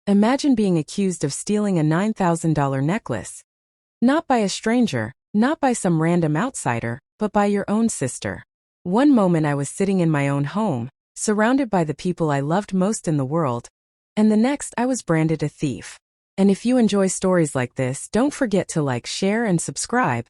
Imagine being accused of stealing a $9,000 necklace. Not by a stranger, not by some random outsider, but by your own sister. One moment I was sitting in my own home, surrounded by the people I loved most in the world, and the next I was branded a thief. And if you enjoy stories like this, don't forget to like, share, and subscribe.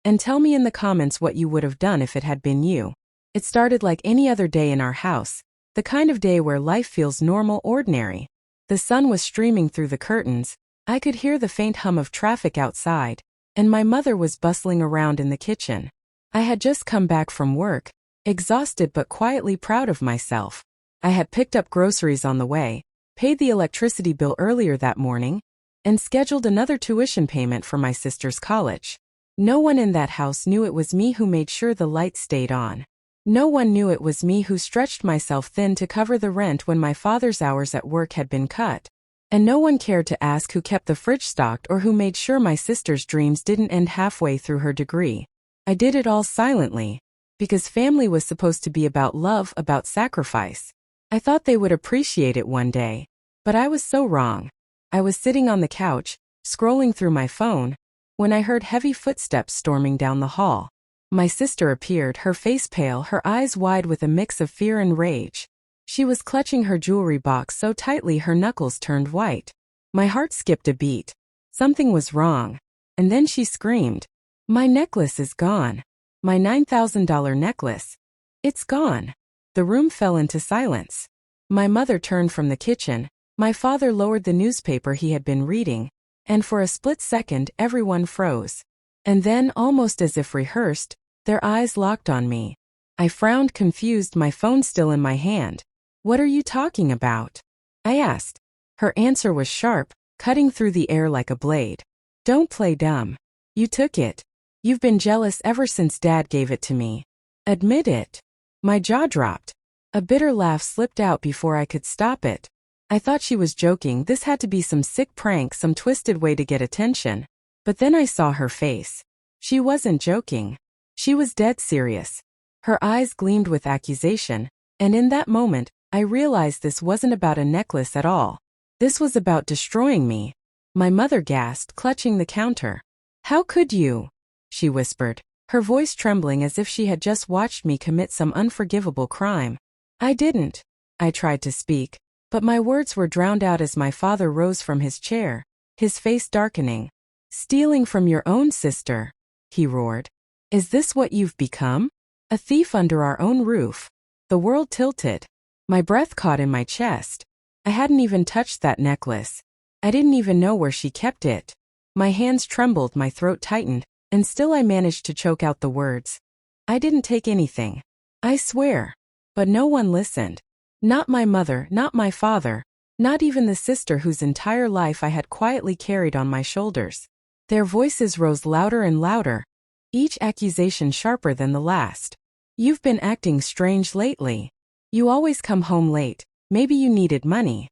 And tell me in the comments what you would have done if it had been you. It started like any other day in our house, the kind of day where life feels normal, ordinary. The sun was streaming through the curtains, I could hear the faint hum of traffic outside, and my mother was bustling around in the kitchen. I had just come back from work, exhausted but quietly proud of myself. I had picked up groceries on the way, paid the electricity bill earlier that morning, and scheduled another tuition payment for my sister's college. No one in that house knew it was me who made sure the lights stayed on. No one knew it was me who stretched myself thin to cover the rent when my father's hours at work had been cut. And no one cared to ask who kept the fridge stocked or who made sure my sister's dreams didn't end halfway through her degree. I did it all silently, because family was supposed to be about love, about sacrifice. I thought they would appreciate it one day, but I was so wrong. I was sitting on the couch, scrolling through my phone, when I heard heavy footsteps storming down the hall. My sister appeared, her face pale, her eyes wide with a mix of fear and rage. She was clutching her jewelry box so tightly her knuckles turned white. My heart skipped a beat. Something was wrong. And then she screamed, "My necklace is gone. My $9,000 necklace. It's gone." The room fell into silence. My mother turned from the kitchen, my father lowered the newspaper he had been reading, and for a split second everyone froze. And then, almost as if rehearsed, their eyes locked on me. I frowned, confused, my phone still in my hand. "What are you talking about?" I asked. Her answer was sharp, cutting through the air like a blade. "Don't play dumb. You took it. You've been jealous ever since Dad gave it to me. Admit it." My jaw dropped. A bitter laugh slipped out before I could stop it. I thought she was joking, this had to be some sick prank, some twisted way to get attention. But then I saw her face. She wasn't joking. She was dead serious. Her eyes gleamed with accusation, and in that moment, I realized this wasn't about a necklace at all. This was about destroying me. My mother gasped, clutching the counter. "How could you?" she whispered, her voice trembling as if she had just watched me commit some unforgivable crime. "I didn't." I tried to speak, but my words were drowned out as my father rose from his chair, his face darkening. "Stealing from your own sister," he roared. "Is this what you've become? A thief under our own roof?" The world tilted. My breath caught in my chest. I hadn't even touched that necklace. I didn't even know where she kept it. My hands trembled, my throat tightened, and still I managed to choke out the words. "I didn't take anything. I swear." But no one listened. Not my mother, not my father, not even the sister whose entire life I had quietly carried on my shoulders. Their voices rose louder and louder, each accusation sharper than the last. "You've been acting strange lately. You always come home late. Maybe you needed money.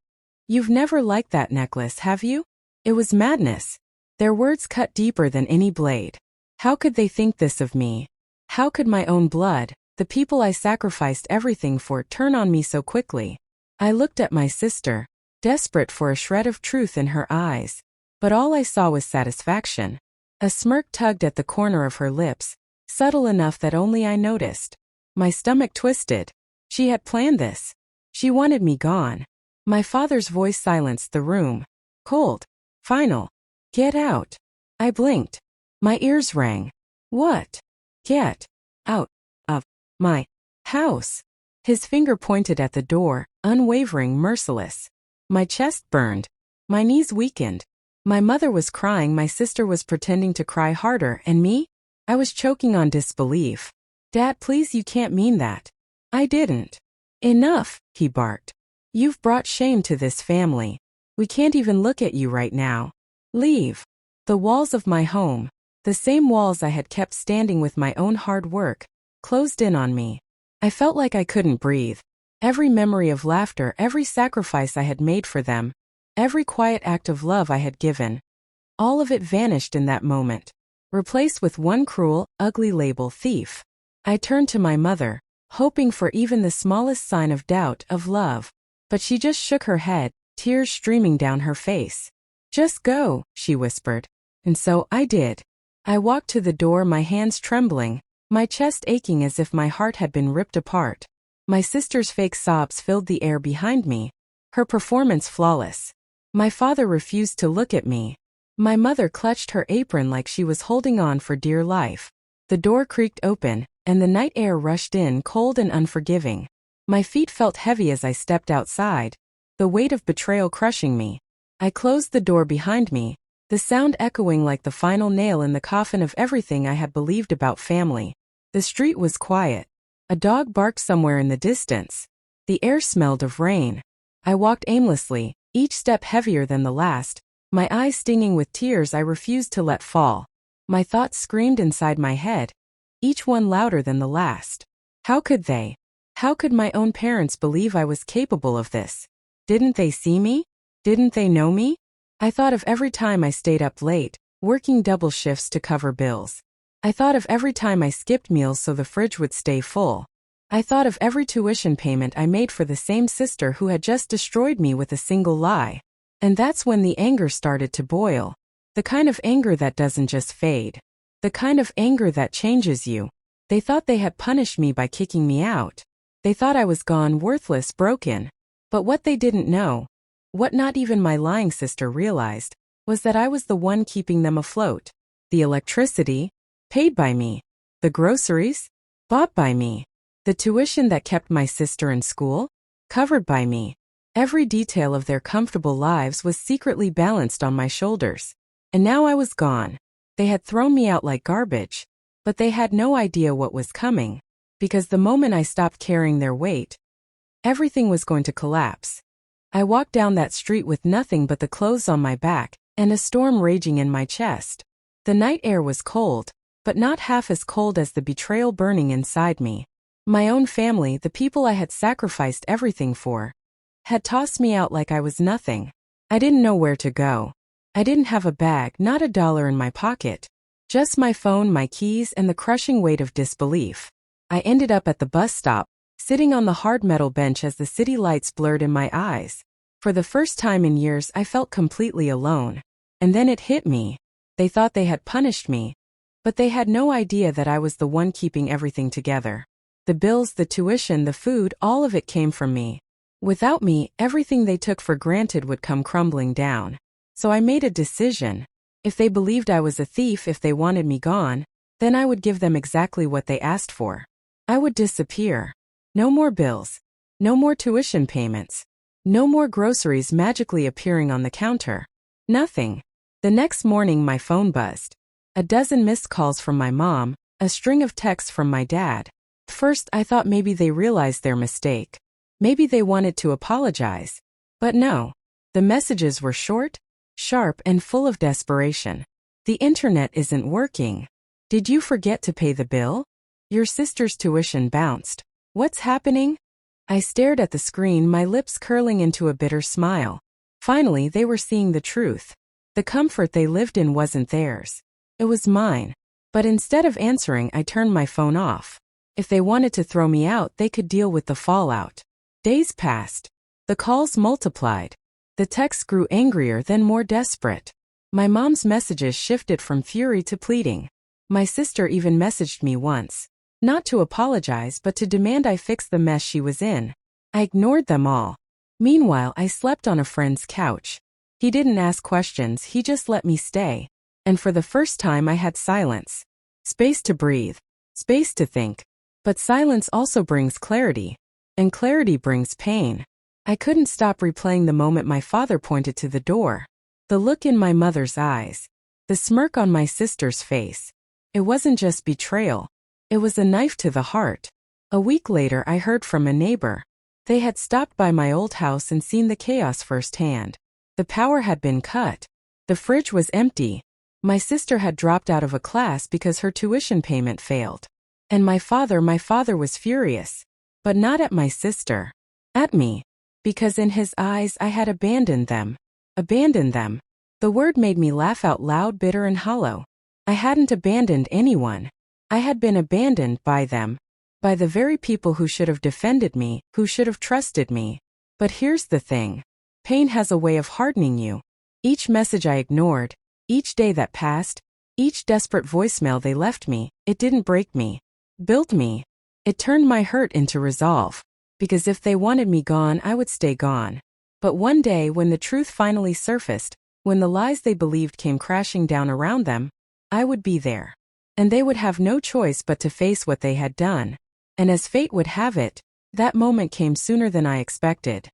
You've never liked that necklace, have you?" It was madness. Their words cut deeper than any blade. How could they think this of me? How could my own blood, the people I sacrificed everything for, turn on me so quickly? I looked at my sister, desperate for a shred of truth in her eyes. But all I saw was satisfaction. A smirk tugged at the corner of her lips, subtle enough that only I noticed. My stomach twisted. She had planned this. She wanted me gone. My father's voice silenced the room. Cold. Final. "Get out." I blinked. My ears rang. "What?" "Get out of my house." His finger pointed at the door, unwavering, merciless. My chest burned. My knees weakened. My mother was crying, my sister was pretending to cry harder, and me? I was choking on disbelief. "Dad, please, you can't mean that." "I didn't." "Enough," he barked. "You've brought shame to this family. We can't even look at you right now. Leave." The walls of my home, the same walls I had kept standing with my own hard work, closed in on me. I felt like I couldn't breathe. Every memory of laughter, every sacrifice I had made for them, every quiet act of love I had given, all of it vanished in that moment, replaced with one cruel, ugly label: thief. I turned to my mother, hoping for even the smallest sign of doubt, of love. But she just shook her head, tears streaming down her face. "Just go," she whispered. And so I did. I walked to the door, my hands trembling, my chest aching as if my heart had been ripped apart. My sister's fake sobs filled the air behind me, her performance flawless. My father refused to look at me. My mother clutched her apron like she was holding on for dear life. The door creaked open, and the night air rushed in cold and unforgiving. My feet felt heavy as I stepped outside, the weight of betrayal crushing me. I closed the door behind me, the sound echoing like the final nail in the coffin of everything I had believed about family. The street was quiet. A dog barked somewhere in the distance. The air smelled of rain. I walked aimlessly, each step heavier than the last, my eyes stinging with tears I refused to let fall. My thoughts screamed inside my head, each one louder than the last. How could they? How could my own parents believe I was capable of this? Didn't they see me? Didn't they know me? I thought of every time I stayed up late, working double shifts to cover bills. I thought of every time I skipped meals so the fridge would stay full. I thought of every tuition payment I made for the same sister who had just destroyed me with a single lie. And that's when the anger started to boil. The kind of anger that doesn't just fade. The kind of anger that changes you. They thought they had punished me by kicking me out. They thought I was gone, worthless, broken. But what they didn't know, what not even my lying sister realized, was that I was the one keeping them afloat. The electricity, paid by me. The groceries, bought by me. The tuition that kept my sister in school, covered by me. Every detail of their comfortable lives was secretly balanced on my shoulders. And now I was gone. They had thrown me out like garbage, but they had no idea what was coming, because the moment I stopped carrying their weight, everything was going to collapse. I walked down that street with nothing but the clothes on my back and a storm raging in my chest. The night air was cold, but not half as cold as the betrayal burning inside me. My own family, the people I had sacrificed everything for, had tossed me out like I was nothing. I didn't know where to go. I didn't have a bag, not a dollar in my pocket. Just my phone, my keys, and the crushing weight of disbelief. I ended up at the bus stop, sitting on the hard metal bench as the city lights blurred in my eyes. For the first time in years, I felt completely alone. And then it hit me. They thought they had punished me, but they had no idea that I was the one keeping everything together. The bills, the tuition, the food, all of it came from me. Without me, everything they took for granted would come crumbling down. So I made a decision. If they believed I was a thief, if they wanted me gone, then I would give them exactly what they asked for. I would disappear. No more bills. No more tuition payments. No more groceries magically appearing on the counter. Nothing. The next morning my phone buzzed. A dozen missed calls from my mom, a string of texts from my dad. First I thought maybe they realized their mistake. Maybe they wanted to apologize. But no. The messages were short, sharp, and full of desperation. The internet isn't working. Did you forget to pay the bill? Your sister's tuition bounced. What's happening? I stared at the screen, my lips curling into a bitter smile. Finally, they were seeing the truth. The comfort they lived in wasn't theirs. It was mine. But instead of answering, I turned my phone off. If they wanted to throw me out, they could deal with the fallout. Days passed. The calls multiplied. The texts grew angrier, then more desperate. My mom's messages shifted from fury to pleading. My sister even messaged me once. Not to apologize, but to demand I fix the mess she was in. I ignored them all. Meanwhile, I slept on a friend's couch. He didn't ask questions, he just let me stay. And for the first time I had silence. Space to breathe. Space to think. But silence also brings clarity. And clarity brings pain. I couldn't stop replaying the moment my father pointed to the door. The look in my mother's eyes. The smirk on my sister's face. It wasn't just betrayal. It was a knife to the heart. A week later I heard from a neighbor. They had stopped by my old house and seen the chaos firsthand. The power had been cut. The fridge was empty. My sister had dropped out of a class because her tuition payment failed. And my father was furious. But not at my sister. At me. Because in his eyes I had abandoned them. Abandoned them. The word made me laugh out loud, bitter and hollow. I hadn't abandoned anyone. I had been abandoned by them. By the very people who should have defended me, who should have trusted me. But here's the thing. Pain has a way of hardening you. Each message I ignored, each day that passed, each desperate voicemail they left me, it didn't break me. Built me. It turned my hurt into resolve. Because if they wanted me gone, I would stay gone. But one day, when the truth finally surfaced, when the lies they believed came crashing down around them, I would be there. And they would have no choice but to face what they had done. And as fate would have it, that moment came sooner than I expected.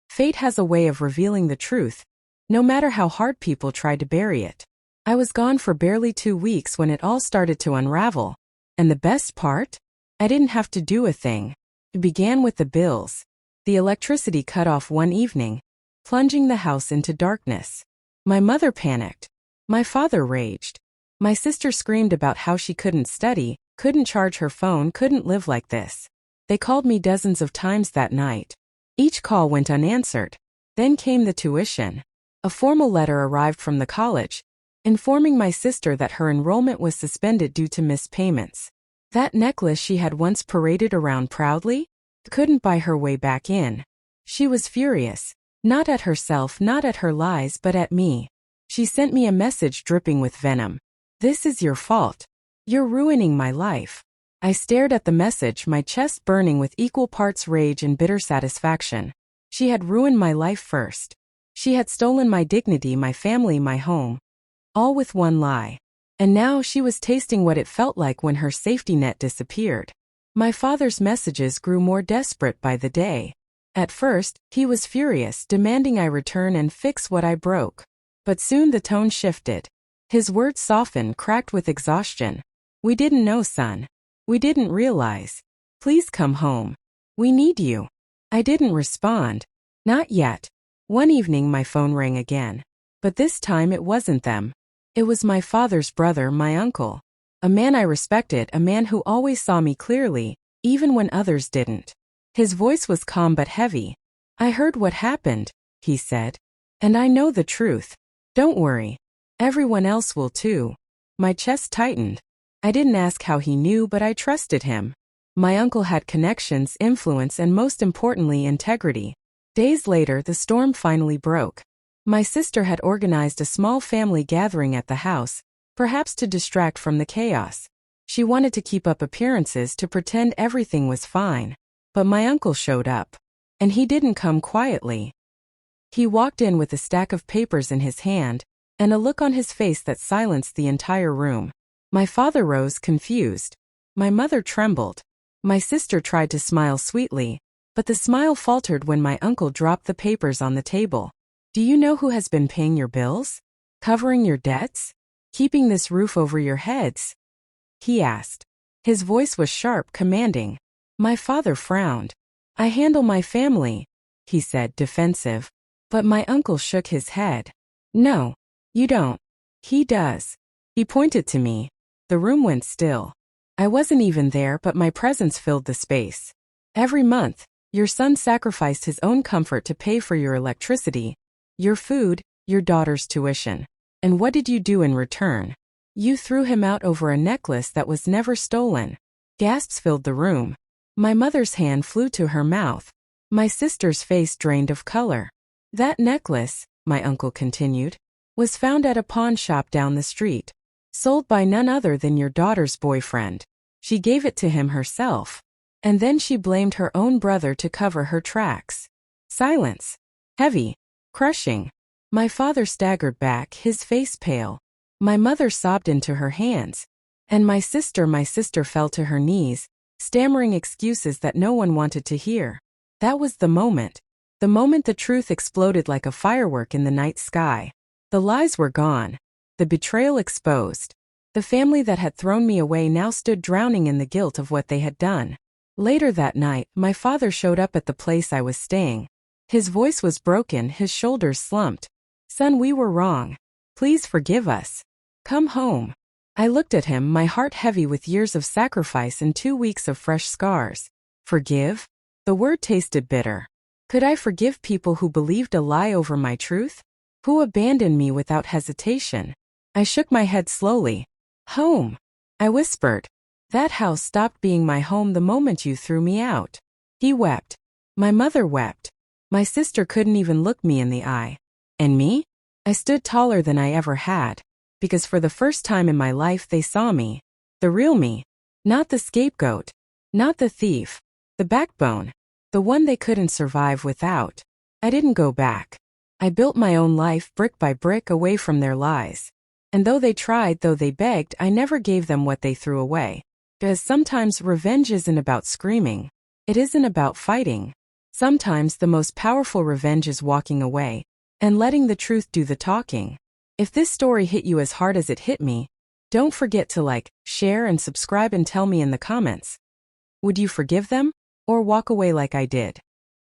Fate has a way of revealing the truth, no matter how hard people tried to bury it. I was gone for barely 2 weeks when it all started to unravel. And the best part? I didn't have to do a thing. It began with the bills. The electricity cut off one evening, plunging the house into darkness. My mother panicked. My father raged. My sister screamed about how she couldn't study, couldn't charge her phone, couldn't live like this. They called me dozens of times that night. Each call went unanswered. Then came the tuition. A formal letter arrived from the college, informing my sister that her enrollment was suspended due to missed payments. That necklace she had once paraded around proudly couldn't buy her way back in. She was furious, not at herself, not at her lies, but at me. She sent me a message dripping with venom. "This is your fault. You're ruining my life." I stared at the message, my chest burning with equal parts rage and bitter satisfaction. She had ruined my life first. She had stolen my dignity, my family, my home. All with one lie. And now she was tasting what it felt like when her safety net disappeared. My father's messages grew more desperate by the day. At first, he was furious, demanding I return and fix what I broke. But soon the tone shifted. His words softened, cracked with exhaustion. "We didn't know, son. We didn't realize. Please come home. We need you." I didn't respond. Not yet. One evening my phone rang again. But this time it wasn't them. It was my father's brother, my uncle. A man I respected, a man who always saw me clearly, even when others didn't. His voice was calm but heavy. "I heard what happened," he said. "And I know the truth. Don't worry. Everyone else will too." My chest tightened. I didn't ask how he knew, but I trusted him. My uncle had connections, influence, and most importantly, integrity. Days later, the storm finally broke. My sister had organized a small family gathering at the house, perhaps to distract from the chaos. She wanted to keep up appearances, to pretend everything was fine. But my uncle showed up. And he didn't come quietly. He walked in with a stack of papers in his hand, and a look on his face that silenced the entire room. My father rose, confused. My mother trembled. My sister tried to smile sweetly, but the smile faltered when my uncle dropped the papers on the table. "Do you know who has been paying your bills? Covering your debts? Keeping this roof over your heads?" he asked. His voice was sharp, commanding. My father frowned. "I handle my family," he said, defensive. But my uncle shook his head. "No, you don't. He does." He pointed to me. The room went still. I wasn't even there, but my presence filled the space. "Every month, your son sacrificed his own comfort to pay for your electricity, your food, your daughter's tuition. And what did you do in return? You threw him out over a necklace that was never stolen." Gasps filled the room. My mother's hand flew to her mouth. My sister's face drained of color. "That necklace," my uncle continued, "was found at a pawn shop down the street. Sold by none other than your daughter's boyfriend. She gave it to him herself. And then she blamed her own brother to cover her tracks." Silence. Heavy. Crushing. My father staggered back, his face pale. My mother sobbed into her hands. And my sister fell to her knees, stammering excuses that no one wanted to hear. That was the moment. The moment the truth exploded like a firework in the night sky. The lies were gone. The betrayal exposed. The family that had thrown me away now stood drowning in the guilt of what they had done. Later that night, my father showed up at the place I was staying. His voice was broken, his shoulders slumped. "Son, we were wrong. Please forgive us. Come home." I looked at him, my heart heavy with years of sacrifice and 2 weeks of fresh scars. Forgive? The word tasted bitter. Could I forgive people who believed a lie over my truth? Who abandoned me without hesitation? I shook my head slowly. "Home," I whispered. "That house stopped being my home the moment you threw me out." He wept. My mother wept. My sister couldn't even look me in the eye. And me? I stood taller than I ever had, because for the first time in my life they saw me. The real me. Not the scapegoat. Not the thief. The backbone. The one they couldn't survive without. I didn't go back. I built my own life brick by brick away from their lies. And though they tried, though they begged, I never gave them what they threw away. Because sometimes revenge isn't about screaming. It isn't about fighting. Sometimes the most powerful revenge is walking away and letting the truth do the talking. If this story hit you as hard as it hit me, don't forget to like, share, and subscribe and tell me in the comments. Would you forgive them or walk away like I did?